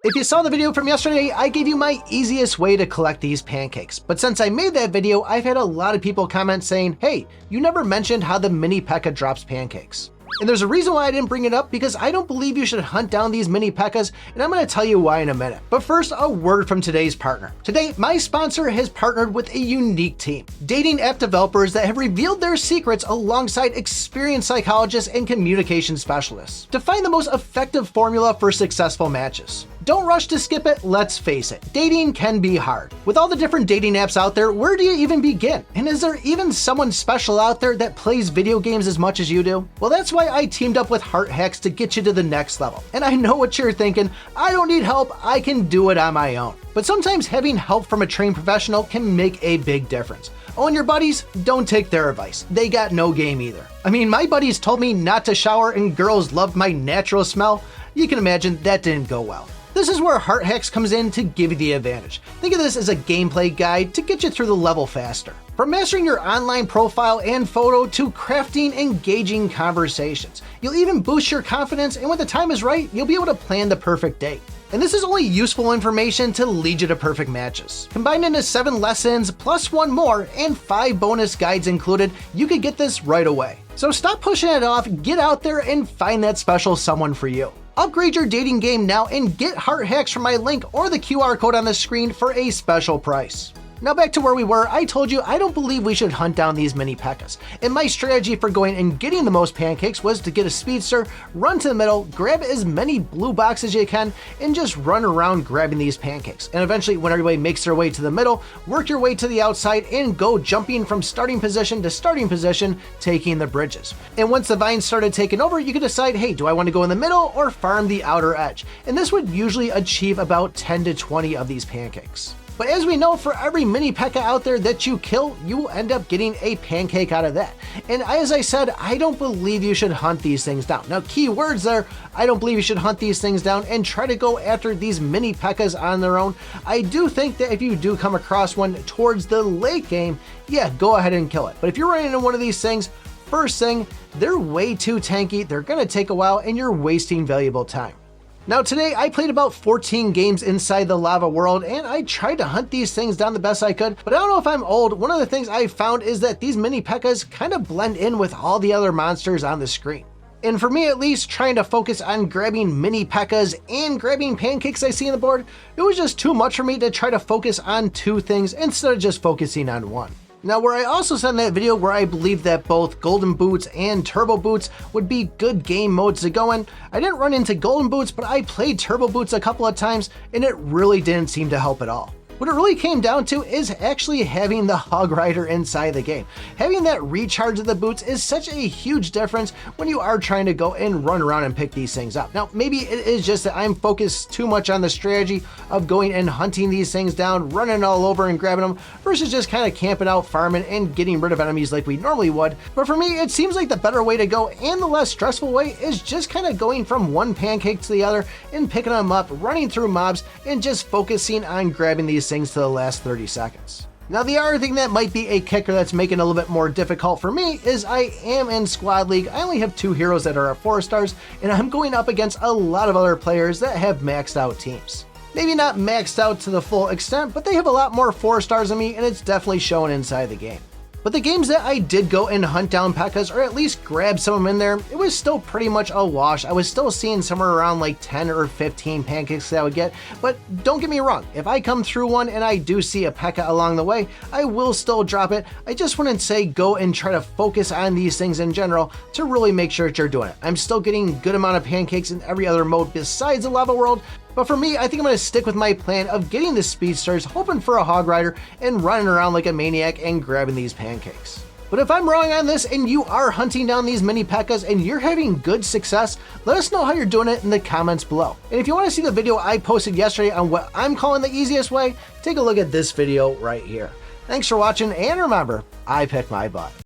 If you saw the video from yesterday, I gave you my easiest way to collect these pancakes. But since I made that video, I've had a lot of people comment saying, hey, you never mentioned how the mini P.E.K.KA drops pancakes. And there's a reason why I didn't bring it up, because I don't believe you should hunt down these mini P.E.K.KA's, and I'm going to tell you why in a minute. But first, a word from today's partner. Today, my sponsor has partnered with a unique team, dating app developers that have revealed their secrets alongside experienced psychologists and communication specialists to find the most effective formula for successful matches. Don't rush to skip it, let's face it, dating can be hard. With all the different dating apps out there, where do you even begin? And is there even someone special out there that plays video games as much as you do? Well, that's why I teamed up with Heart Hacks to get you to the next level. And I know what you're thinking, I don't need help, I can do it on my own. But sometimes having help from a trained professional can make a big difference. Oh, and your buddies, don't take their advice. They got no game either. I mean, my buddies told me not to shower and girls loved my natural smell. You can imagine that didn't go well. This is where Heart Hacks comes in to give you the advantage. Think of this as a gameplay guide to get you through the level faster. From mastering your online profile and photo to crafting engaging conversations. You'll even boost your confidence, and when the time is right, you'll be able to plan the perfect date. And this is only useful information to lead you to perfect matches. Combined into 7 lessons plus 1 more and 5 bonus guides included, you could get this right away. So stop pushing it off, get out there and find that special someone for you. Upgrade your dating game now and get Heart Hacks from my link or the QR code on the screen for a special price. Now back to where we were, I told you I don't believe we should hunt down these mini P.E.K.KA's. And my strategy for going and getting the most pancakes was to get a speedster, run to the middle, grab as many blue boxes as you can, and just run around grabbing these pancakes. And eventually when everybody makes their way to the middle, work your way to the outside and go jumping from starting position to starting position, taking the bridges. And once the vines started taking over, you could decide, hey, do I want to go in the middle or farm the outer edge? And this would usually achieve about 10 to 20 of these pancakes. But as we know, for every mini P.E.K.KA out there that you kill, you will end up getting a pancake out of that. And as I said, I don't believe you should hunt these things down. Now, key words there, I don't believe you should hunt these things down and try to go after these mini P.E.K.KA's on their own. I do think that if you do come across one towards the late game, yeah, go ahead and kill it. But if you're running into one of these things, first thing, they're way too tanky, they're gonna take a while, and you're wasting valuable time. Now today I played about 14 games inside the lava world and I tried to hunt these things down the best I could, but I don't know if I'm old. One of the things I found is that these mini P.E.K.KA's kind of blend in with all the other monsters on the screen. And for me at least, trying to focus on grabbing mini P.E.K.KA's and grabbing pancakes I see on the board, it was just too much for me to try to focus on 2 things instead of just focusing on 1. Now, where I also said in that video where I believe that both Golden Boots and Turbo Boots would be good game modes to go in, I didn't run into Golden Boots, but I played Turbo Boots a couple of times and it really didn't seem to help at all. What it really came down to is actually having the Hog Rider inside the game. Having that recharge of the boots is such a huge difference when you are trying to go and run around and pick these things up. Now, maybe it is just that I'm focused too much on the strategy of going and hunting these things down, running all over and grabbing them, versus just kind of camping out, farming, and getting rid of enemies like we normally would. But for me, it seems like the better way to go and the less stressful way is just kind of going from one pancake to the other and picking them up, running through mobs, and just focusing on grabbing these things to the last 30 seconds. Now, the other thing that might be a kicker that's making it a little bit more difficult for me is I am in Squad League. I only have 2 heroes that are at 4 stars, and I'm going up against a lot of other players that have maxed out teams. Maybe not maxed out to the full extent, but they have a lot more 4 stars than me, and it's definitely shown inside the game. But the games that I did go and hunt down P.E.K.KA's, or at least grab some of them in there, it was still pretty much a wash. I was still seeing somewhere around like 10 or 15 pancakes that I would get, but don't get me wrong, if I come through one and I do see a P.E.K.KA along the way, I will still drop it. I just wouldn't say go and try to focus on these things in general to really make sure that you're doing it. I'm still getting good amount of pancakes in every other mode besides the lava world, but for me, I think I'm going to stick with my plan of getting the speedsters, hoping for a Hog Rider, and running around like a maniac and grabbing these pancakes. But if I'm wrong on this and you are hunting down these mini P.E.K.KA's and you're having good success, let us know how you're doing it in the comments below. And if you want to see the video I posted yesterday on what I'm calling the easiest way, take a look at this video right here. Thanks for watching, and remember, I pick my butt.